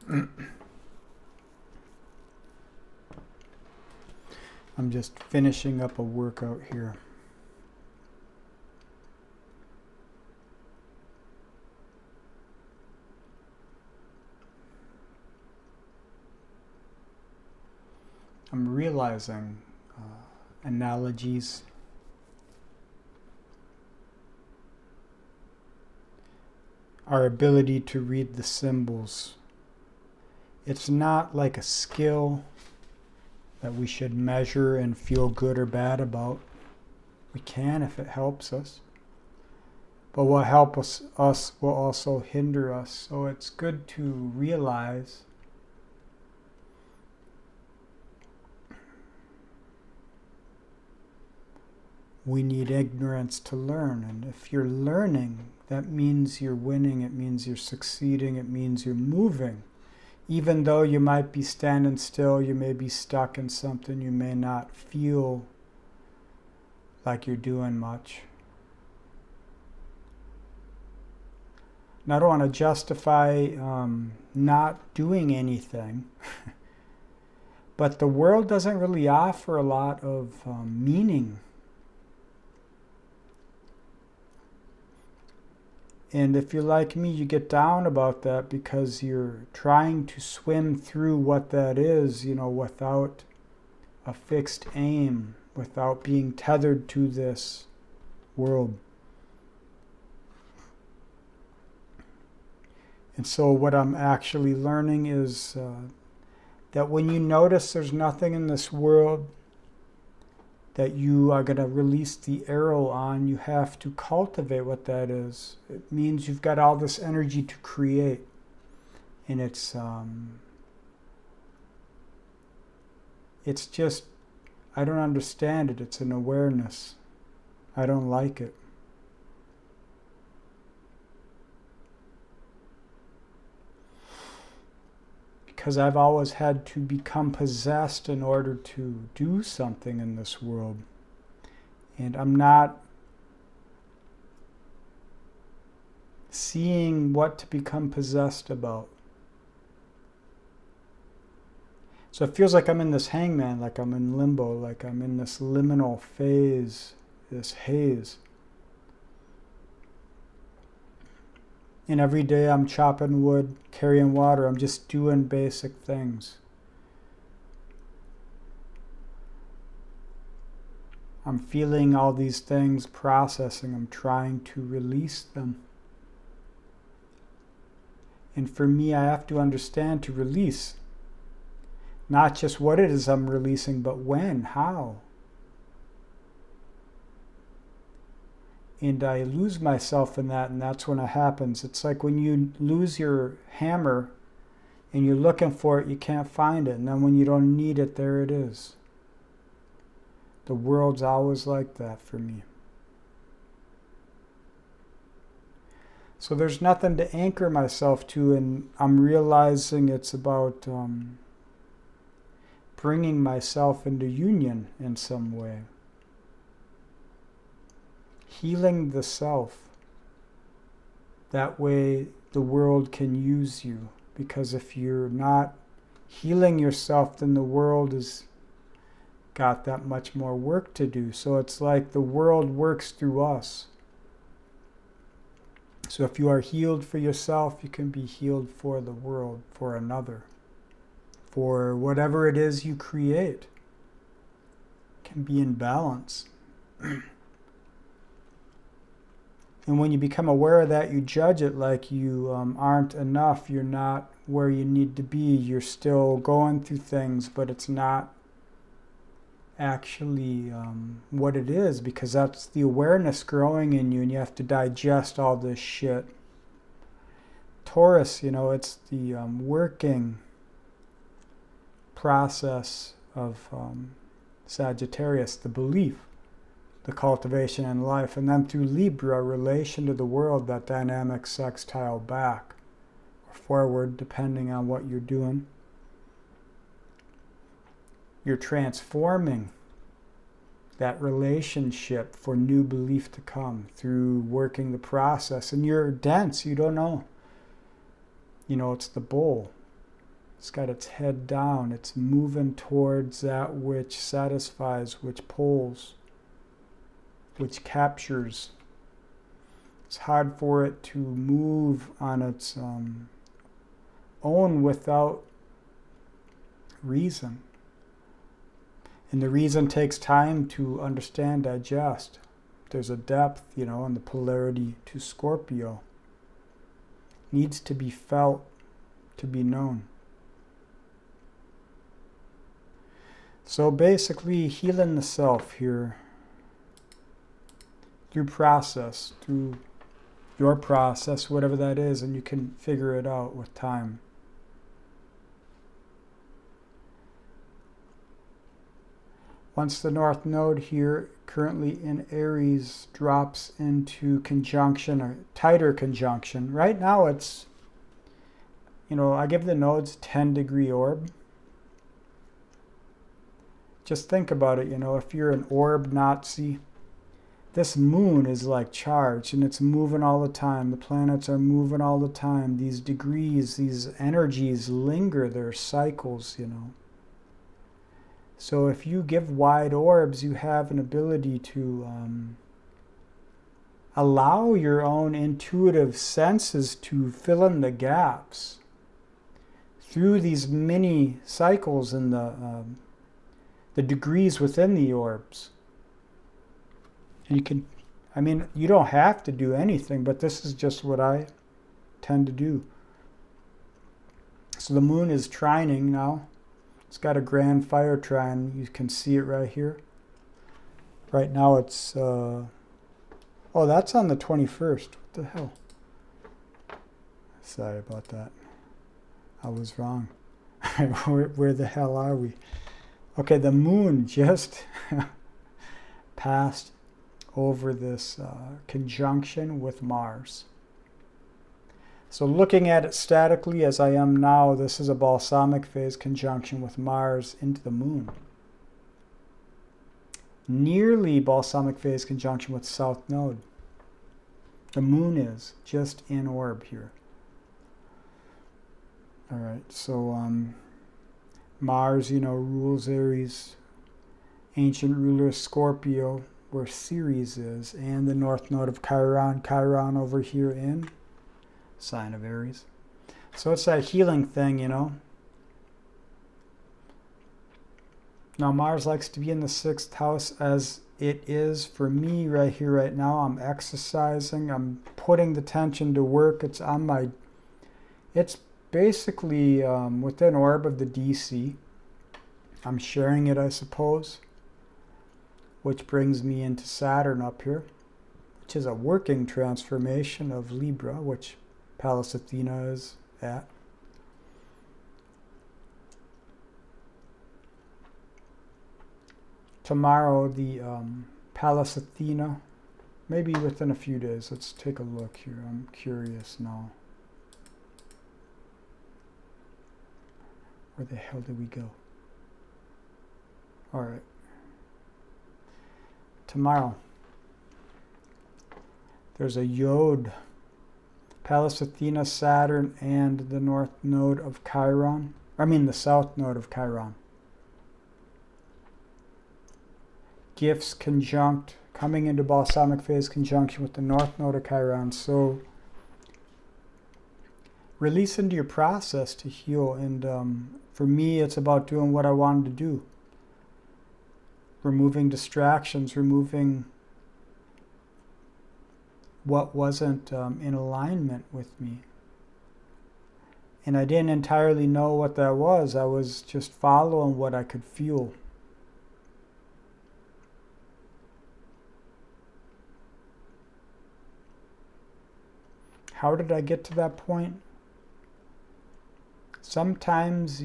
I'm just finishing up a workout here. I'm realizing analogies, our ability to read the symbols. It's not like a skill that we should measure and feel good or bad about. We can if it helps us. But what helps us will also hinder us. So it's good to realize we need ignorance to learn. And if you're learning, that means you're winning, it means you're succeeding, it means you're moving. Even though you might be standing still, you may be stuck in something, you may not feel like you're doing much. And I don't want to justify not doing anything, but the world doesn't really offer a lot of meaning. And if you're like me, you get down about that because you're trying to swim through what that is, without a fixed aim, without being tethered to this world. And so what I'm actually learning is that when you notice there's nothing in this world that you are going to release the arrow on, you have to cultivate what that is. It means you've got all this energy to create. And it's just, I don't understand it. It's an awareness. I don't like it. Because I've always had to become possessed in order to do something in this world. And I'm not seeing what to become possessed about. So it feels like I'm in this hangman, like I'm in limbo, like I'm in this liminal phase, this haze. And every day I'm chopping wood, carrying water, I'm just doing basic things. I'm feeling all these things, processing, I'm trying to release them. And for me, I have to understand to release. Not just what it is I'm releasing, but when, how. And I lose myself in that, and that's when it happens. It's like when you lose your hammer and you're looking for it, you can't find it. And then when you don't need it, there it is. The world's always like that for me. So there's nothing to anchor myself to, and I'm realizing it's about bringing myself into union in some way. Healing the self. That way the world can use you. Because if you're not healing yourself, then the world has got that much more work to do. So it's like the world works through us. So if you are healed for yourself, you can be healed for the world, for another. For whatever it is you create. It can be in balance. And when you become aware of that, you judge it like you aren't enough. You're not where you need to be. You're still going through things, but it's not actually what it is, because that's the awareness growing in you, and you have to digest all this shit. Taurus, it's the working process of Sagittarius, the belief. The cultivation in life, and then through Libra, relation to the world, that dynamic sextile back or forward, depending on what you're doing. You're transforming that relationship for new belief to come through working the process, and you're dense, you don't know. It's the bull. It's got its head down. It's moving towards that which satisfies, which pulls, which captures. It's hard for it to move on its own without reason. And the reason takes time to understand, digest. There's a depth, in the polarity to Scorpio. Needs to be felt, to be known. So basically, healing the self here through process, through your process, whatever that is, and you can figure it out with time. Once the North Node here, currently in Aries, drops into conjunction, or tighter conjunction. Right now it's, I give the nodes 10-degree orb. Just think about it, if you're an orb Nazi, this moon is like charged and it's moving all the time. The planets are moving all the time. These degrees, these energies linger, their cycles, So if you give wide orbs, you have an ability to allow your own intuitive senses to fill in the gaps through these mini cycles in the degrees within the orbs. And you can, you don't have to do anything, but this is just what I tend to do. So the moon is trining now. It's got a grand fire trine. You can see it right here. Right now it's, that's on the 21st. What the hell? Sorry about that. I was wrong. Where the hell are we? Okay, the moon just passed over this conjunction with Mars. So looking at it statically as I am now, this is a balsamic phase conjunction with Mars into the moon. Nearly balsamic phase conjunction with South Node. The moon is just in orb here. All right, so Mars, rules Aries, ancient ruler Scorpio, where Ceres is, and the North Node of Chiron. Chiron over here in sign of Aries. So it's that healing thing, Now Mars likes to be in the 6th house, as it is for me right here, right now. I'm exercising. I'm putting the tension to work. It's basically within orb of the DC. I'm sharing it, I suppose. Which brings me into Saturn up here, which is a working transformation of Libra, which Pallas Athena is at. Tomorrow, the Pallas Athena, maybe within a few days. Let's take a look here. I'm curious now. Where the hell did we go? All right. Tomorrow, there's a Yod, Pallas Athena, Saturn, and the North Node of Chiron. The South Node of Chiron. Gifts conjunct, coming into balsamic phase conjunction with the North Node of Chiron. So release into your process to heal. And for me, it's about doing what I wanted to do. Removing distractions, removing what wasn't in alignment with me. And I didn't entirely know what that was. I was just following what I could feel. How did I get to that point? Sometimes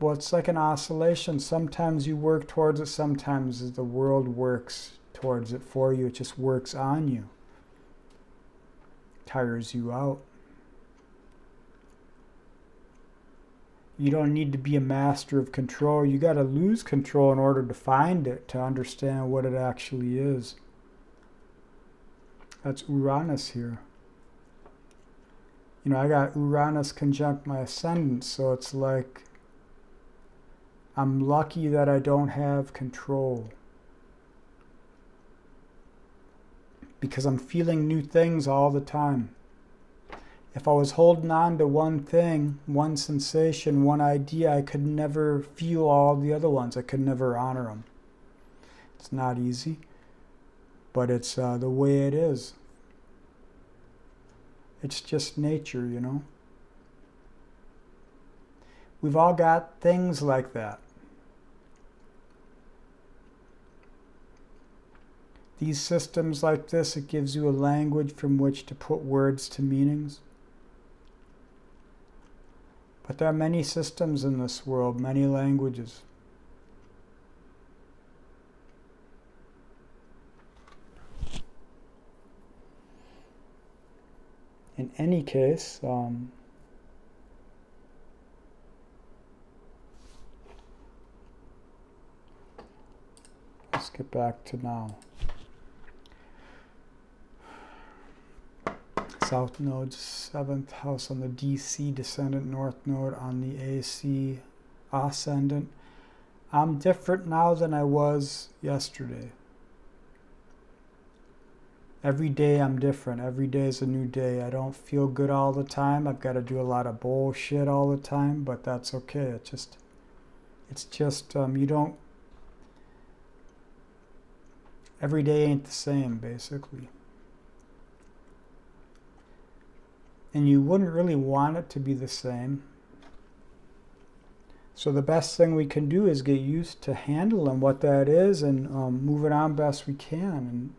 it's like an oscillation. Sometimes you work towards it, sometimes the world works towards it for you. It just works on you. Tires you out. You don't need to be a master of control. You got to lose control in order to find it, to understand what it actually is. That's Uranus here. You know, I got Uranus conjunct my ascendant, so it's like I'm lucky that I don't have control. Because I'm feeling new things all the time. If I was holding on to one thing, one sensation, one idea, I could never feel all the other ones. I could never honor them. It's not easy, but it's the way it is. It's just nature, you know. We've all got things like that. These systems like this, it gives you a language from which to put words to meanings. But there are many systems in this world, many languages. In any case, let's get back to now. South node, 7th house on the DC descendant, north node on the AC ascendant. I'm different now than I was yesterday. Every day I'm different. Every day is a new day. I don't feel good all the time. I've got to do a lot of bullshit all the time, but that's okay. It's just you don't. Every day ain't the same, basically. And you wouldn't really want it to be the same. So the best thing we can do is get used to handling what that is and move it on best we can. And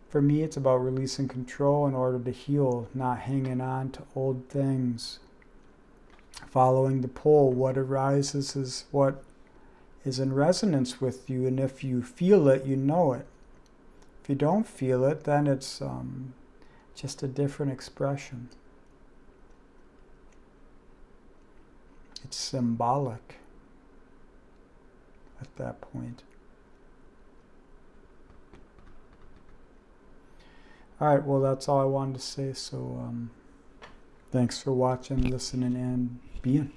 for me, it's about releasing control in order to heal, not hanging on to old things. Following the pull, what arises is what is in resonance with you, and if you feel it, you know it. If you don't feel it, then it's just a different expression. It's symbolic at that point. All right, well, that's all I wanted to say. So thanks for watching, listening, and being.